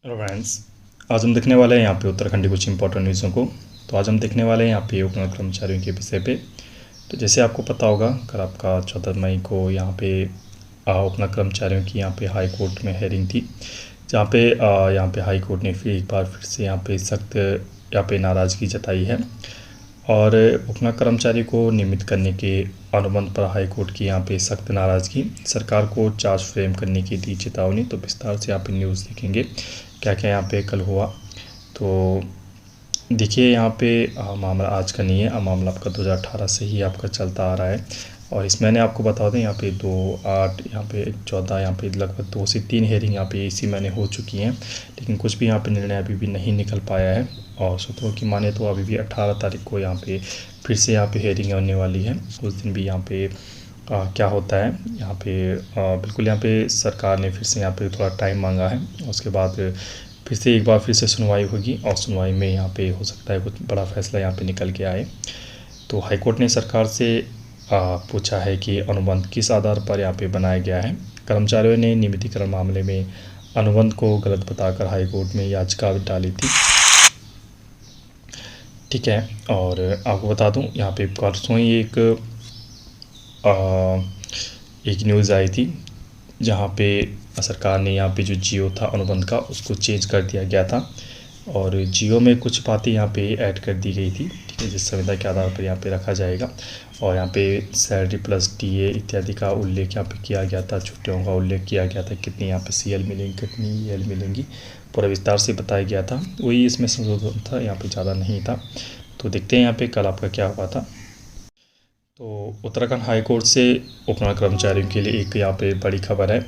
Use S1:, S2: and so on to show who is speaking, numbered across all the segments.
S1: Hello friends. आज हम देखने वाले हैं यहाँ पे उत्तराखंड की कुछ इंपॉर्टेंट न्यूज़ों को। तो आज हम देखने वाले हैं यहाँ पे उपनल कर्मचारियों के विषय पे। तो जैसे आपको पता होगा, कल आपका 14 मई को यहाँ पे उपनल कर्मचारियों की यहाँ पे हाई कोर्ट में हेयरिंग थी, जहाँ पे यहाँ पे हाई कोर्ट ने फिर एक बार फिर से यहाँ पे सख्त यहाँ पे नाराज़गी जताई है और उपनल कर्मचारी को नियमित करने के अनुबंध पर हाई कोर्ट की यहाँ पे सख्त नाराज़गी, सरकार को चार्ज फ्रेम करने की दी चेतावनी। तो विस्तार से यहाँ पे न्यूज़ देखेंगे क्या क्या यहाँ पे कल हुआ। तो देखिए यहाँ पे मामला आज का नहीं है, मामला आपका 2018 से ही आपका चलता आ रहा है। और इसमें मैंने आपको बता दें यहाँ पे 2, 8, यहाँ पे 14, यहाँ पे लगभग 2 से 3 हेयरिंग यहाँ पे इसी महीने हो चुकी हैं, लेकिन कुछ भी यहाँ पे निर्णय अभी भी नहीं निकल पाया है। और सूत्रों की माने तो अभी भी 18 तारीख को यहाँ पे फिर से यहाँ पे हेयरिंग होने वाली है। उस दिन भी यहाँ पे क्या होता है यहाँ पे बिल्कुल यहाँ पे सरकार ने फिर से यहाँ पे थोड़ा टाइम मांगा है। उसके बाद फिर से एक बार फिर से सुनवाई होगी और सुनवाई में यहाँ पे हो सकता है कुछ बड़ा फैसला यहाँ पे निकल के आए। तो हाईकोर्ट ने सरकार से पूछा है कि अनुबंध किस आधार पर यहाँ पे बनाया गया है। कर्मचारियों ने नियमितीकरण मामले में अनुबंध को गलत बताकर हाईकोर्ट में याचिका डाली थी, ठीक है। और आपको बता दूं यहाँ पे परसों ही एक न्यूज़ आई थी, जहाँ पे सरकार ने यहाँ पे जो जियो था अनुबंध का उसको चेंज कर दिया गया था और जियो में कुछ बातें यहाँ पे ऐड कर दी गई थी, ठीक है, जिस संविदा के आधार पर यहाँ पे रखा जाएगा। और यहाँ पे सैलरी प्लस डीए इत्यादि का उल्लेख यहाँ पे किया गया था, छुट्टियों का उल्लेख किया गया था, कितनी यहाँ पे सीएल मिलेंगी, कितनी ईएल मिलेंगी, पूरा विस्तार से बताया गया था। वही इसमें संशोधन था, यहाँ पे ज़्यादा नहीं था। तो देखते हैं यहाँ पे कल आपका क्या हुआ था। तो उत्तराखंड हाई कोर्ट से उपनल कर्मचारियों के लिए एक यहाँ पे बड़ी खबर है।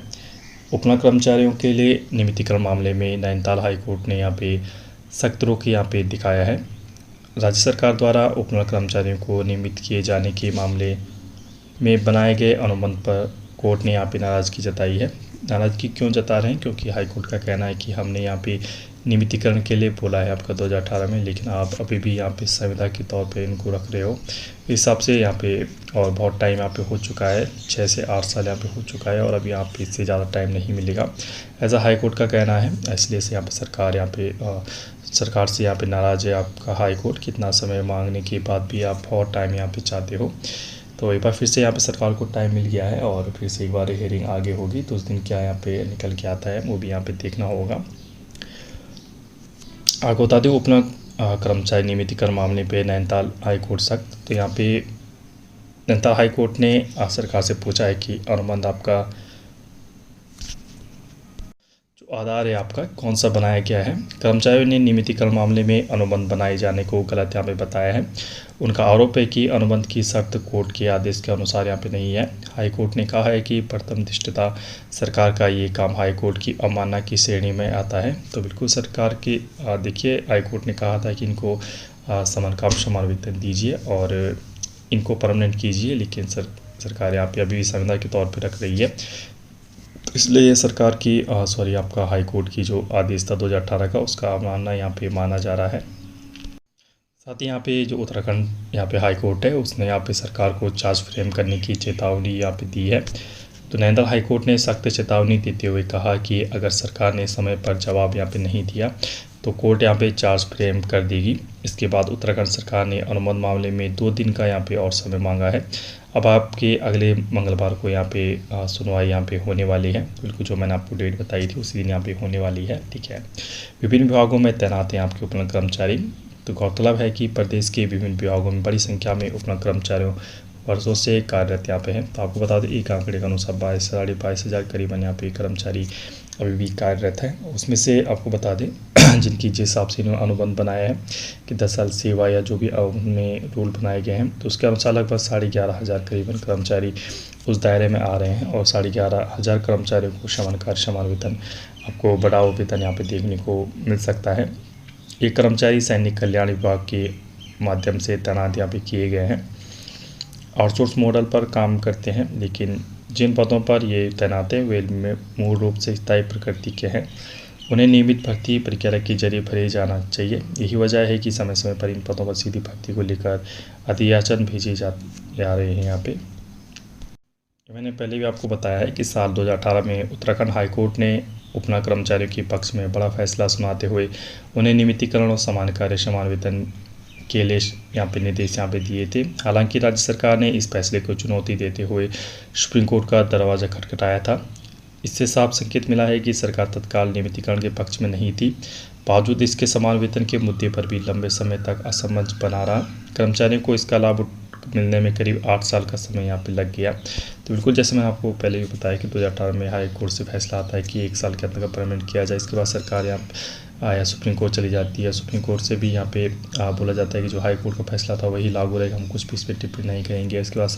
S1: उपनल कर्मचारियों के लिए नियमितीकरण मामले में नैनीताल हाई कोर्ट ने यहाँ पे सख्त रुख यहाँ पे दिखाया है। राज्य सरकार द्वारा उपनल कर्मचारियों को नियमित किए जाने के मामले में बनाए गए अनुबंध पर कोर्ट ने यहाँ पे नाराज़गी जताई है। नाराज़गी क्यों जता रहे हैं? क्योंकि हाई कोर्ट का कहना है कि हमने यहाँ पे नियमितीकरण के लिए बोला है आपका 2018 में, लेकिन आप अभी भी यहाँ पे संविदा के तौर पे इनको रख रहे हो। इस हिसाब से यहाँ पे और बहुत टाइम यहाँ पे हो चुका है, 6 से 8 साल यहाँ पे हो चुका है और अभी यहाँ पे इससे ज़्यादा टाइम नहीं मिलेगा, ऐसा हाई कोर्ट का कहना है। इसलिए से यहाँ पे सरकार से यहाँ पे नाराज़ है आपका हाई कोर्ट। कितना समय मांगने के बाद भी आप बहुत टाइम यहाँ पे चाहते हो। तो एक बार फिर से यहाँ पे सरकार को टाइम मिल गया है और फिर से एक बार हेयरिंग आगे होगी, तो उस दिन क्या यहाँ पे निकल के आता है वो भी यहाँ पे देखना होगा। आपको बता दें उपनल कर्मचारी नियमितीकरण मामले पे नैनीताल हाई कोर्ट सख्त। तो यहाँ पे नैनीताल हाई कोर्ट ने सरकार से पूछा है कि अनुबंध आपका जो आधार है आपका कौन सा बनाया गया है। कर्मचारियों ने नियमितीकरण मामले में अनुबंध बनाए जाने को गलत यहाँ पे बताया है। उनका आरोप है कि अनुबंध की शर्त कोर्ट के आदेश के अनुसार यहाँ पे नहीं है। हाई कोर्ट ने कहा है कि प्रथम दृष्टया सरकार का ये काम हाई कोर्ट की अवमानना की श्रेणी में आता है। तो बिल्कुल सरकार की देखिए, हाई कोर्ट ने कहा था कि इनको समान काम समान वेतन दीजिए और इनको परमानेंट कीजिए, लेकिन सरकार यहाँ पे अभी संविदा के तौर पर रख रही है। इसलिए सरकार की आपका हाई कोर्ट की जो आदेश था 2018 का, उसका मानना यहाँ पे माना जा रहा है। साथ ही यहाँ पे जो उत्तराखंड यहाँ पे हाई कोर्ट है उसने यहाँ पे सरकार को चार्ज फ्रेम करने की चेतावनी यहाँ पे दी है। तो नैनीताल हाई कोर्ट ने सख्त चेतावनी देते हुए कहा कि अगर सरकार ने समय पर जवाब यहाँ पे नहीं दिया तो कोर्ट यहाँ पे चार्ज फ्रेम कर देगी। इसके बाद उत्तराखंड सरकार ने अनुबंध मामले में 2 दिन का यहाँ पे और समय मांगा है। अब आपके अगले मंगलवार को यहाँ पे सुनवाई यहाँ पे होने वाली है। बिल्कुल जो मैंने आपको डेट बताई थी उसी दिन यहाँ पे होने वाली है, ठीक है। विभिन्न विभागों में तैनात हैं आपके उपनल कर्मचारी। तो गौरतलब है कि प्रदेश के विभिन्न विभागों में बड़ी संख्या में उपनल कर्मचारियों वर्षों से कार्यरत यहाँ पे हैं। तो आपको बता दें एक आंकड़े के अनुसार 22,000 करीबन यहाँ पे कर्मचारी अभी भी कार्यरत हैं। उसमें से आपको बता दें जिनकी जिस हिसाब से इन्होंने अनुबंध बनाया है कि 10 साल सेवा या जो भी उनमें रूल बनाए गए हैं, तो उसके अनुसार लगभग 11,500 करीबन कर्मचारी उस दायरे में आ रहे हैं और 11,500 कर्मचारियों को समान वेतन आपको बड़ा वेतन यहाँ पे देखने को मिल सकता है। ये कर्मचारी सैनिक कल्याण विभाग के माध्यम से तैनात यहाँ पे किए गए हैं, आउटसोर्स मॉडल पर काम करते हैं, लेकिन जिन पदों पर ये तैनात हैं वे मूल रूप से स्थायी प्रकृति के हैं। उन्हें नियमित भर्ती प्रक्रिया के जरिए भरे जाना चाहिए। यही वजह है कि समय समय पर इन पदों पर सीधी भर्ती को लेकर अधियाचन भेजे जा रहे हैं। यहाँ पे मैंने पहले भी आपको बताया है कि साल 2018 में उत्तराखंड हाईकोर्ट ने उपना कर्मचारियों के पक्ष में बड़ा फैसला सुनाते हुए उन्हें नियमितीकरण और समान कार्य समान वेतन के लिए यहाँ पे निर्देश यहाँ पे दिए थे। हालांकि राज्य सरकार ने इस फैसले को चुनौती देते हुए सुप्रीम कोर्ट का दरवाज़ा खटखटाया था। इससे साफ संकेत मिला है कि सरकार तत्काल नियमितीकरण के पक्ष में नहीं थी। बावजूद इसके समान वेतन के मुद्दे पर भी लंबे समय तक असमंजस बना रहा। कर्मचारियों को इसका लाभ मिलने में करीब 8 साल का समय यहाँ पे लग गया। तो बिल्कुल जैसे मैंने आपको पहले भी बताया कि 2018 में हाई कोर्ट से फैसला आता है कि 1 साल के अंदर पेमेंट किया जाए। इसके बाद सरकार यहाँ या सुप्रीम कोर्ट चली जाती है। सुप्रीम कोर्ट से भी यहाँ पे बोला जाता है कि जो हाई कोर्ट का फैसला था वही लागू रहेगा, हम कुछ भी इस पर टिप्पणी नहीं करेंगे। इसके बाद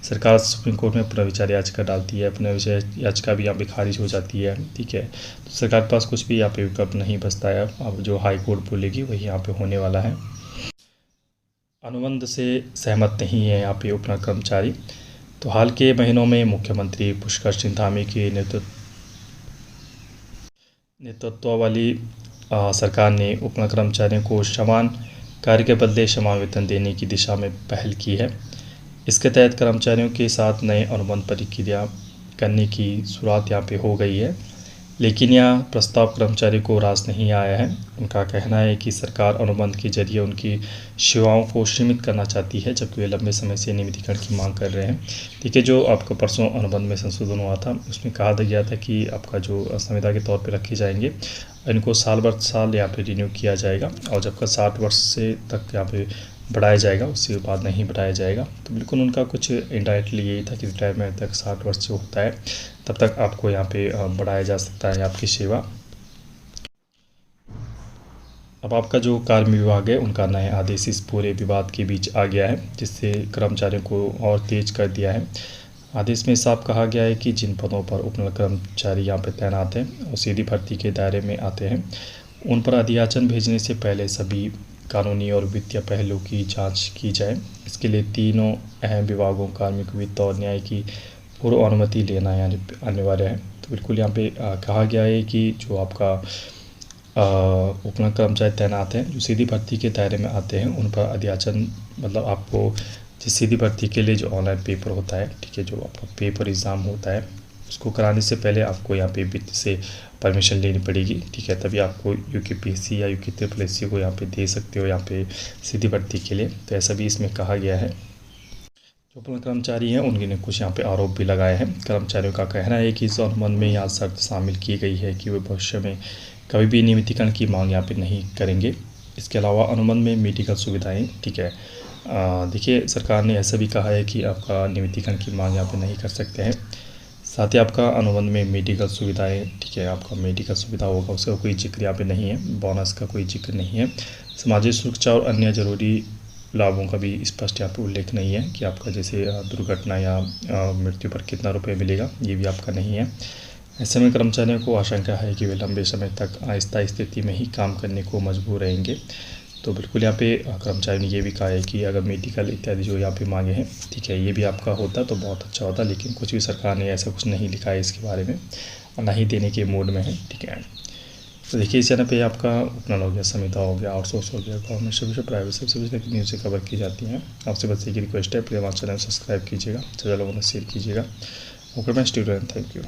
S1: सरकार सुप्रीम कोर्ट में पुनर्विचार याचिका डालती है, पुनर्विचार याचिका भी यहाँ पे खारिज हो जाती है। ठीक है, तो सरकार के पास कुछ भी यहाँ पे विकल्प नहीं बचता है। अब जो हाई कोर्ट बोलेगी वही यहाँ पे होने वाला है। अनुबंध से सहमत नहीं है यहाँ पे उपना कर्मचारी। तो हाल के महीनों में मुख्यमंत्री पुष्कर सिंह धामी के नेतृत्व वाली सरकार ने उपना कर्मचारियों को समान कार्य के बदले समान वेतन देने की दिशा में पहल की है। इसके तहत कर्मचारियों के साथ नए अनुबंध प्रक्रिया करने की शुरुआत यहाँ पे हो गई है, लेकिन यह प्रस्ताव कर्मचारियों को रास नहीं आया है। उनका कहना है कि सरकार अनुबंध के जरिए उनकी सेवाओं को सीमित करना चाहती है, जबकि वे लंबे समय से नियमितीकरण की मांग कर रहे हैं। ठीक है, जो आपका परसों अनुबंध में संशोधन हुआ था उसमें कहा गया था कि आपका जो संविदा के तौर पर रखे जाएंगे, इनको साल भर साल यहाँ पे रिन्यू किया जाएगा, और जबकि 60 वर्ष से तक यहाँ पे बढ़ाया जाएगा, उसके बाद नहीं बढ़ाया जाएगा। तो बिल्कुल उनका कुछ इनडायरेक्टली यही था कि रिटायरमेंट तक 60 वर्ष से होता है तब तक आपको यहाँ पे बढ़ाया जा सकता है आपकी सेवा। अब आपका जो कार्मिक विभाग है उनका नए आदेश इस पूरे विवाद के बीच आ गया है, जिससे कर्मचारियों को और तेज कर दिया है। आदेश में साफ कहा गया है कि जिन पदों पर उपनल कर्मचारी यहाँ पे तैनात हैं और सीधी भर्ती के दायरे में आते हैं, उन पर अधियाचन भेजने से पहले सभी कानूनी और वित्तीय पहलू की जांच की जाए। इसके लिए तीनों अहम विभागों कार्मिक, वित्त और न्याय की पूर्व अनुमति लेना यानी अनिवार्य है। तो बिल्कुल यहाँ पे कहा गया है कि जो आपका उपनल कर्मचारी तैनात हैं जो सीधी भर्ती के दायरे में आते हैं, उन पर अधियाचन मतलब आपको जिस सीधी भर्ती के लिए जो ऑनलाइन पेपर होता है, ठीक है, जो आपका पेपर एग्ज़ाम होता है, उसको कराने से पहले आपको यहाँ पे वित्त से परमिशन लेनी पड़ेगी। ठीक है, तभी आपको यूकेपीएससी या यूके को यहाँ पे दे सकते हो यहाँ पे सीधी भर्ती के लिए। तो ऐसा भी इसमें कहा गया है। जो अपने कर्मचारी हैं उनके कुछ यहाँ पे आरोप भी लगाए हैं। कर्मचारियों का कहना है कि इस अनुबंध में यहाँ शर्त शामिल की गई है कि वे भविष्य में कभी भी नियमितीकरण की मांग यहाँ पे नहीं करेंगे। इसके अलावा अनुबंध में मेडिकल सुविधाएँ, ठीक है, देखिए सरकार ने ऐसा भी कहा है कि आपका नियमितीकरण की मांग यहाँ पे नहीं कर सकते हैं। साथ ही आपका अनुबंध में मेडिकल सुविधाएं, ठीक है, आपका मेडिकल सुविधा होगा, उसका कोई जिक्र यहाँ पे नहीं है। बोनस का कोई जिक्र नहीं है। सामाजिक सुरक्षा और अन्य जरूरी लाभों का भी स्पष्ट यहाँ पे उल्लेख नहीं है कि आपका जैसे दुर्घटना या मृत्यु पर कितना रुपये मिलेगा, ये भी आपका नहीं है। ऐसे में कर्मचारियों को आशंका है कि वे लंबे समय तक अस्थायी स्थिति में ही काम करने को मजबूर रहेंगे। तो बिल्कुल यहाँ पे कर्मचारी ने ये भी कहा है कि अगर मेडिकल इत्यादि जो यहाँ पे मांगे हैं, ठीक है, ये भी आपका होता तो बहुत अच्छा होता, लेकिन कुछ भी सरकार ने ऐसा कुछ नहीं लिखा है इसके बारे में, ना ही देने के मूड में है। ठीक है, तो देखिए इस चैनल पे आपका उपनल हो गया, संविदा हो गया, आउटसोर्स हो गया, गवर्नमेंट सर्विस, प्राइवेट सर्विस की न्यूज़ कवर की जाती हैं। आपसे बस एक रिक्वेस्ट है, प्लीज़ हमारे चैनल सब्सक्राइब कीजिएगा, ज़्यादा लोगों ने शेयर कीजिएगा। ओके मैं स्टूडेंट, थैंक यू।